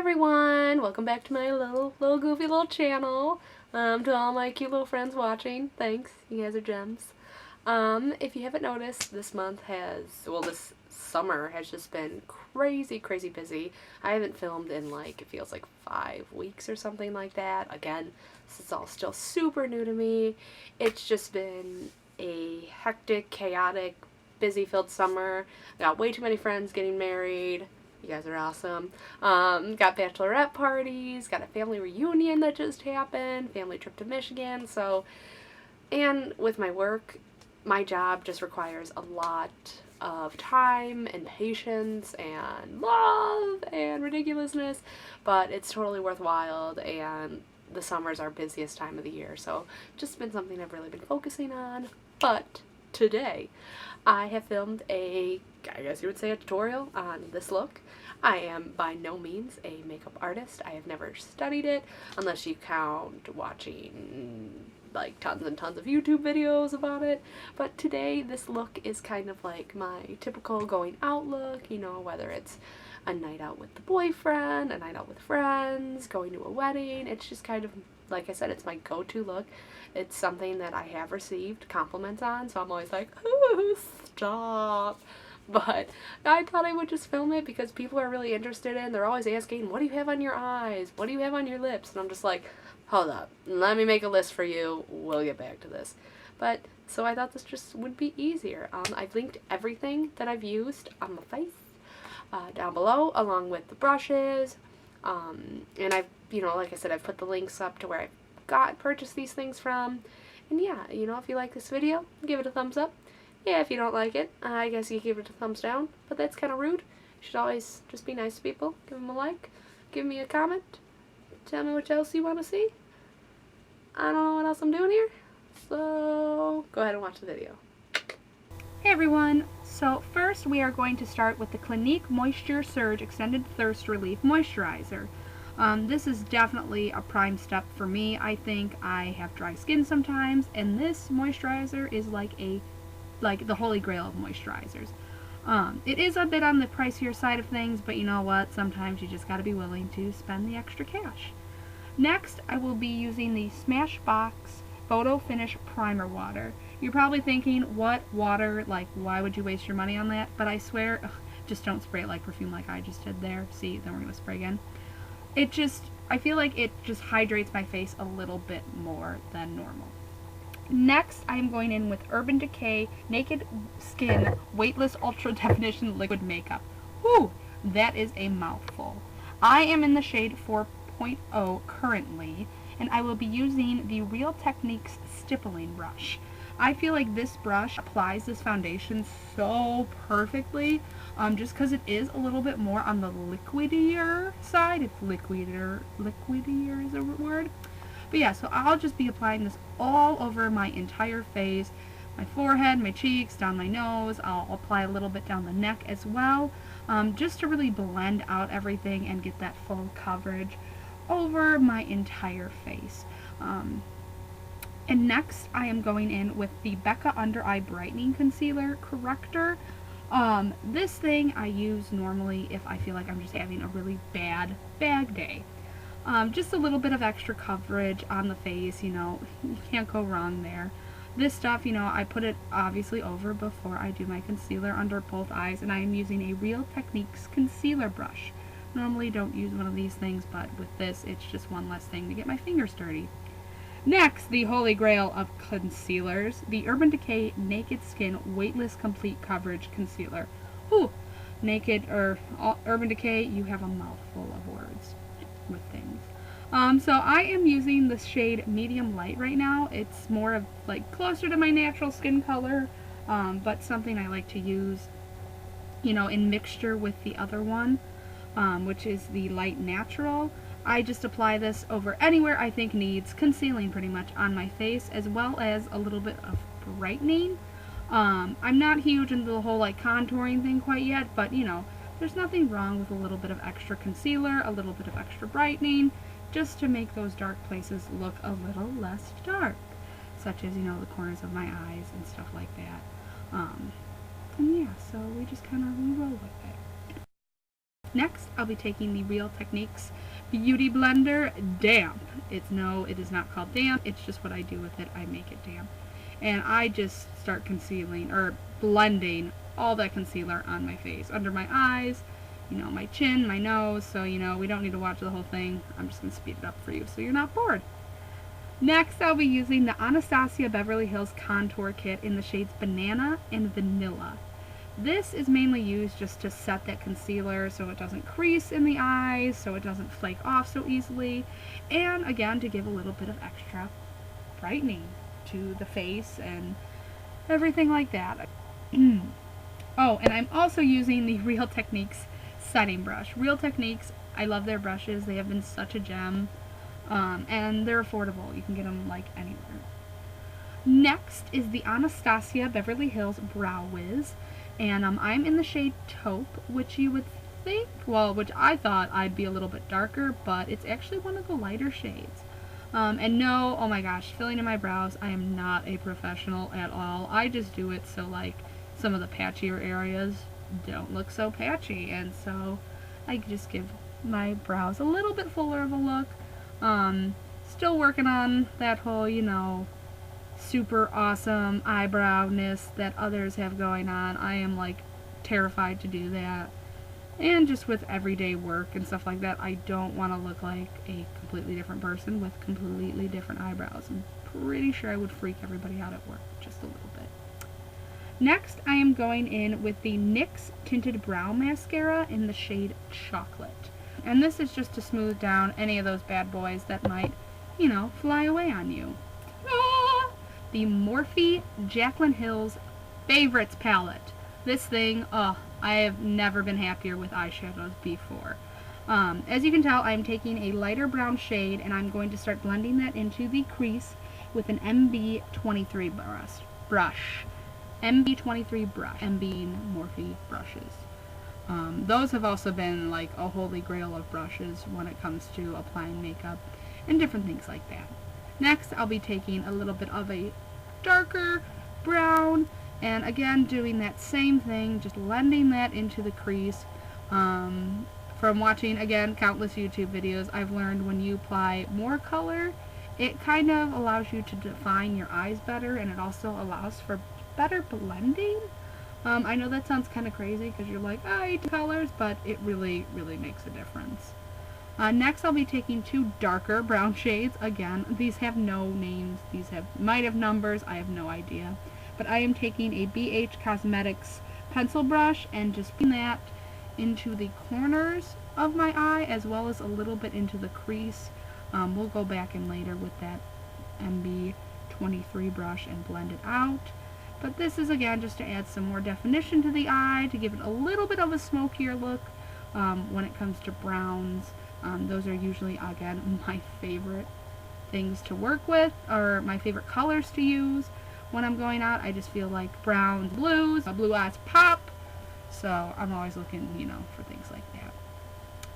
everyone! Welcome back to my little goofy little channel. To all my cute little friends watching, thanks. You guys are gems. If you haven't noticed, this summer has just been crazy busy. I haven't filmed in it feels like 5 weeks or something like that. Again, this is all still super new to me. It's just been a hectic, chaotic, busy-filled summer. I got way too many friends getting married. You guys are awesome. Got bachelorette parties, got a family reunion that just happened, family trip to Michigan, and with my work, my job just requires a lot of time and patience and love and ridiculousness, but it's totally worthwhile, and the summer's our busiest time of the year, so just been something I've really been focusing on. But today, I have filmed I guess you would say a tutorial on this look. I am by no means a makeup artist. I have never studied it, unless you count watching like tons and tons of YouTube videos about it. But today, this look is kind of like my typical going out look, you know, whether it's a night out with the boyfriend, a night out with friends, going to a wedding. It's just kind of, like I said, it's my go-to look. It's something that I have received compliments on, so I'm always like, ooh, stop. But I thought I would just film it because people are really interested in. They're always asking, what do you have on your eyes? What do you have on your lips? And I'm just like, hold up, let me make a list for you. We'll get back to this. But so I thought this just would be easier. I've linked everything that I've used on my face down below, along with the brushes. And I've, like I said, I've put the links up to where I purchased these things from. And yeah, if you like this video, give it a thumbs up. Yeah, if you don't like it, I guess you give it a thumbs down, but that's kind of rude. You should always just be nice to people. Give them a like, give me a comment, tell me what else you want to see. I don't know what else I'm doing here, so go ahead and watch the video. Hey everyone, so first we are going to start with the Clinique Moisture Surge Extended Thirst Relief Moisturizer. This is definitely a prime step for me. I think I have dry skin sometimes, and this moisturizer is like the holy grail of moisturizers. It is a bit on the pricier side of things, but you know what? Sometimes you just gotta be willing to spend the extra cash. Next, I will be using the Smashbox Photo Finish Primer Water. You're probably thinking, what water? Like, why would you waste your money on that? But I swear, just don't spray it like perfume like I just did there. See, then we're gonna spray again. I feel like it just hydrates my face a little bit more than normal. Next, I am going in with Urban Decay Naked Skin Weightless Ultra Definition Liquid Makeup. Whew, that is a mouthful. I am in the shade 4.0 currently, and I will be using the Real Techniques Stippling Brush. I feel like this brush applies this foundation so perfectly, just because it is a little bit more on the liquidier side. It's liquidier is a word. But yeah, so I'll just be applying this all over my entire face, my forehead, my cheeks, down my nose. I'll apply a little bit down the neck as well, just to really blend out everything and get that full coverage over my entire face. And next, I am going in with the Becca Under Eye Brightening Concealer Corrector. This thing I use normally if I feel like I'm just having a really bad day. Just a little bit of extra coverage on the face, you can't go wrong there. This stuff, I put it obviously over before I do my concealer under both eyes, and I am using a Real Techniques concealer brush. Normally don't use one of these things, but with this, it's just one less thing to get my fingers dirty. Next, the holy grail of concealers, the Urban Decay Naked Skin Weightless Complete Coverage Concealer. Ooh, Urban Decay, you have a mouthful of words with things. So I am using the shade Medium Light right now. It's more of closer to my natural skin color, but something I like to use, in mixture with the other one, which is the Light Natural. I just apply this over anywhere I think needs concealing pretty much on my face, as well as a little bit of brightening. I'm not huge into the whole contouring thing quite yet, but there's nothing wrong with a little bit of extra concealer, a little bit of extra brightening, just to make those dark places look a little less dark, such as, the corners of my eyes and stuff like that. And yeah, so we just kind of roll with it. Next, I'll be taking the Real Techniques Beauty Blender Damp. It is not called damp. It's just what I do with it. I make it damp. And I just start concealing, or blending, all that concealer on my face. Under my eyes, my chin, my nose. So, we don't need to watch the whole thing. I'm just going to speed it up for you so you're not bored. Next, I'll be using the Anastasia Beverly Hills Contour Kit in the shades Banana and Vanilla. This is mainly used just to set that concealer so it doesn't crease in the eyes, so it doesn't flake off so easily, and again to give a little bit of extra brightening to the face and everything like that. Oh, and I'm also using the Real Techniques setting brush. Real Techniques, I love their brushes. They have been such a gem, and they're affordable. You can get them like anywhere. Next is the Anastasia Beverly Hills Brow Wiz. And I'm in the shade Taupe, which you would think, which I thought I'd be a little bit darker, but it's actually one of the lighter shades. And no, oh my gosh, filling in my brows, I am not a professional at all. I just do it so like some of the patchier areas don't look so patchy, and so I just give my brows a little bit fuller of a look. Still working on that whole, super awesome eyebrowness that others have going on. I am like terrified to do that. And just with everyday work and stuff like that, I don't want to look like a completely different person with completely different eyebrows. I'm pretty sure I would freak everybody out at work just a little bit. Next, I am going in with the NYX Tinted Brow Mascara in the shade Chocolate. And this is just to smooth down any of those bad boys that might, fly away on you. The Morphe Jaclyn Hill's Favorites Palette. This thing, I have never been happier with eyeshadows before. As you can tell, I'm taking a lighter brown shade and I'm going to start blending that into the crease with an MB23 brush. MB23 brush. MB being Morphe brushes. Those have also been like a holy grail of brushes when it comes to applying makeup and different things like that. Next, I'll be taking a little bit of a darker brown, and again doing that same thing, just blending that into the crease. From watching, again, countless YouTube videos, I've learned when you apply more color, it kind of allows you to define your eyes better, and it also allows for better blending. I know that sounds kind of crazy because you're like, I hate colors, but it really, really makes a difference. Next, I'll be taking two darker brown shades. Again, these have no names. These might have numbers. I have no idea. But I am taking a BH Cosmetics pencil brush and just putting that into the corners of my eye as well as a little bit into the crease. We'll go back in later with that MB23 brush and blend it out. But this is, again, just to add some more definition to the eye, to give it a little bit of a smokier look when it comes to browns. Those are usually, again, my favorite things to work with, or my favorite colors to use when I'm going out. I just feel like browns, blues, blue eyes pop, so I'm always looking, for things like that.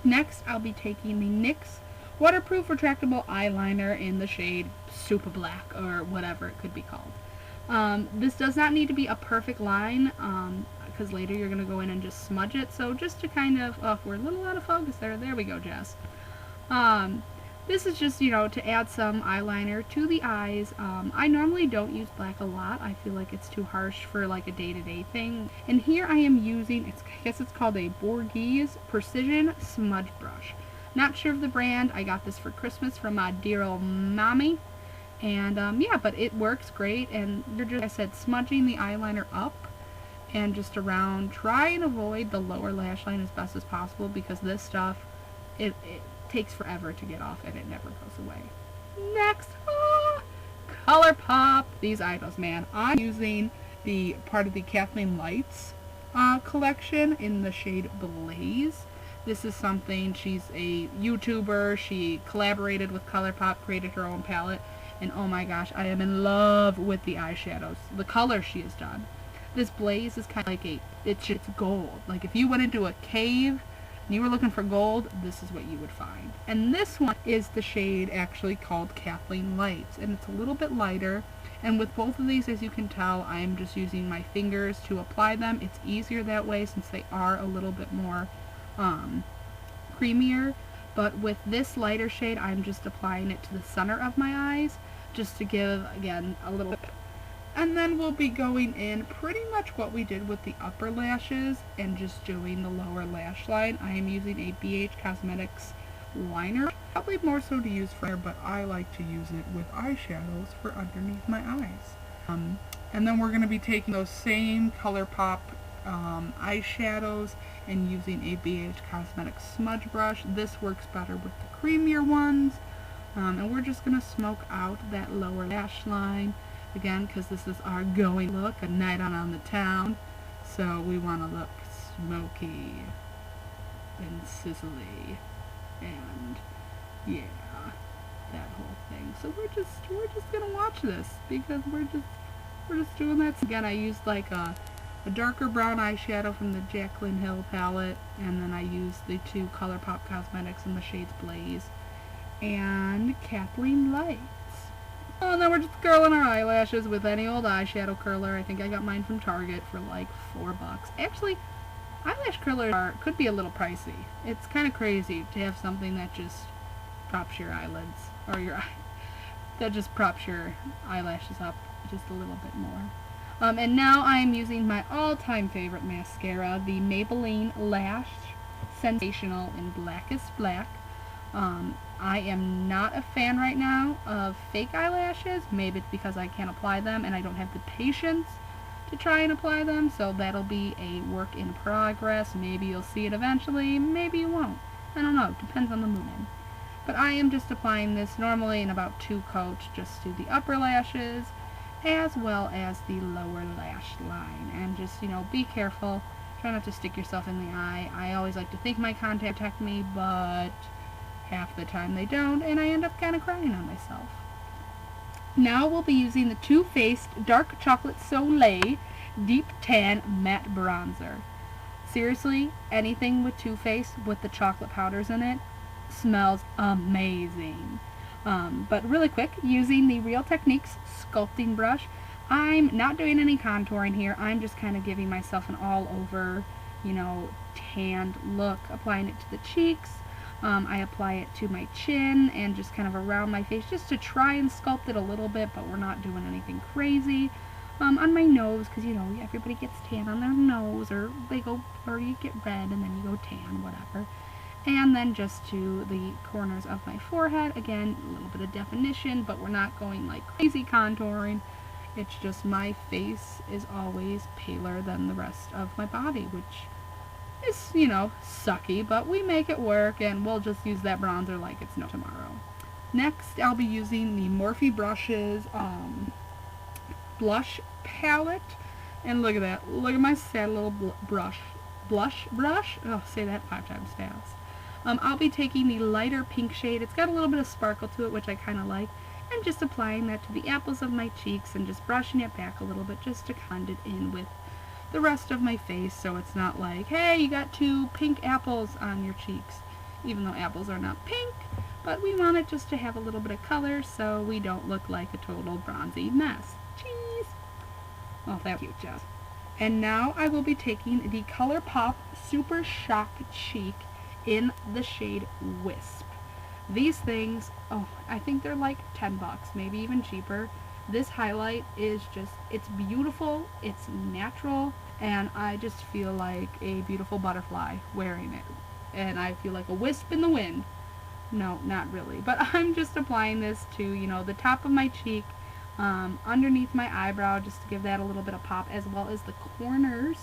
Next, I'll be taking the NYX Waterproof Retractable Eyeliner in the shade Super Black, or whatever it could be called. This does not need to be a perfect line, because later you're going to go in and just smudge it. So just to kind of, we're a little out of focus there. There we go, Jess. This is just, to add some eyeliner to the eyes. I normally don't use black a lot. I feel like it's too harsh for like a day-to-day thing. And here I am using, I guess it's called a Borghese Precision Smudge Brush. Not sure of the brand. I got this for Christmas from my dear old mommy. And yeah, but it works great. And you're just, like I said, smudging the eyeliner up and just around. Try and avoid the lower lash line as best as possible, because this stuff, it takes forever to get off and it never goes away. Next, ColourPop. These eyebrows, man. I'm using the part of the Kathleen Lights collection in the shade Blaze. This is something, she's a YouTuber. She collaborated with ColourPop, created her own palette, and oh my gosh, I am in love with the eyeshadows, the color she has done. This Blaze is kind of like it's gold. Like if you went into a cave and you were looking for gold, this is what you would find. And this one is the shade actually called Kathleen Lights, and it's a little bit lighter. And with both of these, as you can tell, I am just using my fingers to apply them. It's easier that way since they are a little bit more creamier, but with this lighter shade, I'm just applying it to the center of my eyes, just to give, again, a little bit. And then we'll be going in pretty much what we did with the upper lashes and just doing the lower lash line. I am using a BH Cosmetics liner, probably more so to use for, but I like to use it with eyeshadows for underneath my eyes. And then we're going to be taking those same ColourPop eyeshadows and using a BH Cosmetics Smudge Brush. This works better with the creamier ones. And we're just going to smoke out that lower lash line, again, because this is our going look, a night out on the town. So we want to look smoky and sizzly, and yeah, that whole thing. So we're just going to watch this, because we're just doing that. Again, I used like a darker brown eyeshadow from the Jaclyn Hill palette, and then I used the two ColourPop Cosmetics in the shades Blaze and Kathleen Lights. Oh, and then we're just curling our eyelashes with any old eyeshadow curler. I think I got mine from Target for like $4. Actually, eyelash curlers could be a little pricey. It's kind of crazy to have something that just props your eyelids, or that just props your eyelashes up just a little bit more. And now I am using my all-time favorite mascara, the Maybelline Lash Sensational in Blackest Black. I am not a fan right now of fake eyelashes. Maybe it's because I can't apply them and I don't have the patience to try and apply them, so that'll be a work in progress. Maybe you'll see it eventually, maybe you won't. I don't know, depends on the mood. But I am just applying this normally in about 2 coats, just to the upper lashes as well as the lower lash line. And just, be careful. Try not to stick yourself in the eye. I always like to think my contacts protect me, but half the time they don't, and I end up kind of crying on myself. Now we'll be using the Too Faced Dark Chocolate Soleil Deep Tan Matte Bronzer. Seriously, anything with Too Faced with the chocolate powders in it smells amazing. But really quick, using the Real Techniques Sculpting Brush, I'm not doing any contouring here. I'm just kind of giving myself an all-over, tanned look, applying it to the cheeks. I apply it to my chin and just kind of around my face, just to try and sculpt it a little bit, but we're not doing anything crazy. On my nose, because everybody gets tan on their nose, or you get red and then you go tan, whatever. And then just to the corners of my forehead, again, a little bit of definition, but we're not going like crazy contouring. It's just my face is always paler than the rest of my body, which is, sucky, but we make it work, and we'll just use that bronzer like it's no tomorrow. Next, I'll be using the Morphe Brushes blush palette, and look at that. Look at my sad little blush brush. Oh, say that 5 times fast. I'll be taking the lighter pink shade. It's got a little bit of sparkle to it, which I kind of like, and just applying that to the apples of my cheeks and just brushing it back a little bit just to blend it in with the rest of my face, so it's not like, hey, you got 2 pink apples on your cheeks, even though apples are not pink, but we want it just to have a little bit of color so we don't look like a total bronzy mess. Cheese! Oh, that's cute, Jess. And now I will be taking the ColourPop Super Shock Cheek in the shade Wisp. These things, I think they're like $10, maybe even cheaper. This highlight is just, it's beautiful, it's natural, and I just feel like a beautiful butterfly wearing it. And I feel like a wisp in the wind. No, not really. But I'm just applying this to, the top of my cheek, underneath my eyebrow, just to give that a little bit of pop, as well as the corners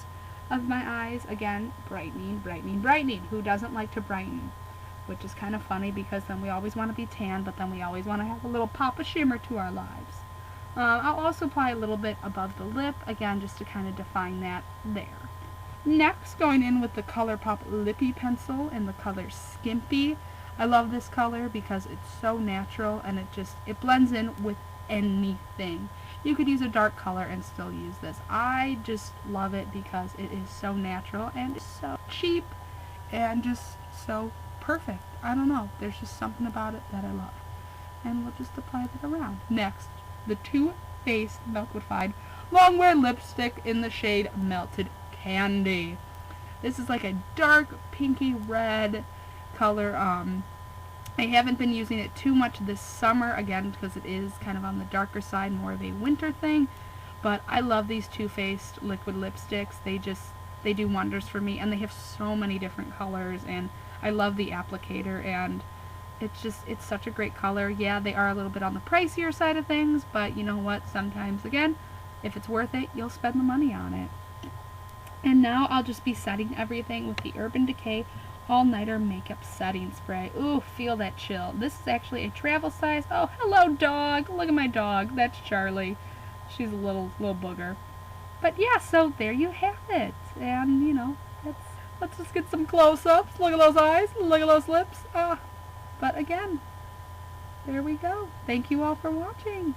of my eyes. Again, brightening, brightening, brightening. Who doesn't like to brighten? Which is kind of funny, because then we always want to be tan, but then we always want to have a little pop of shimmer to our lives. I'll also apply a little bit above the lip, again, just to kind of define that there. Next, going in with the ColourPop Lippy Pencil in the color Skimpy. I love this color because it's so natural, and it blends in with anything. You could use a dark color and still use this. I just love it because it is so natural, and it's so cheap, and just so perfect. I don't know, there's just something about it that I love. And we'll just apply that around. Next, the Too Faced Milkwood Longwear Lipstick in the shade Melted Candy. This is like a dark pinky red color. I haven't been using it too much this summer, again, because it is kind of on the darker side, more of a winter thing. But I love these Too Faced liquid lipsticks. They do wonders for me, and they have so many different colors, and I love the applicator, and it's such a great color. Yeah, they are a little bit on the pricier side of things, but you know what? Sometimes, again, if it's worth it, you'll spend the money on it. And now I'll just be setting everything with the Urban Decay All-Nighter Makeup Setting Spray. Ooh, feel that chill. This is actually a travel size. Oh, hello, dog. Look at my dog. That's Charlie. She's a little booger. But yeah, so there you have it. And, you know, let's just get some close-ups. Look at those eyes. Look at those lips. But again, there we go. Thank you all for watching.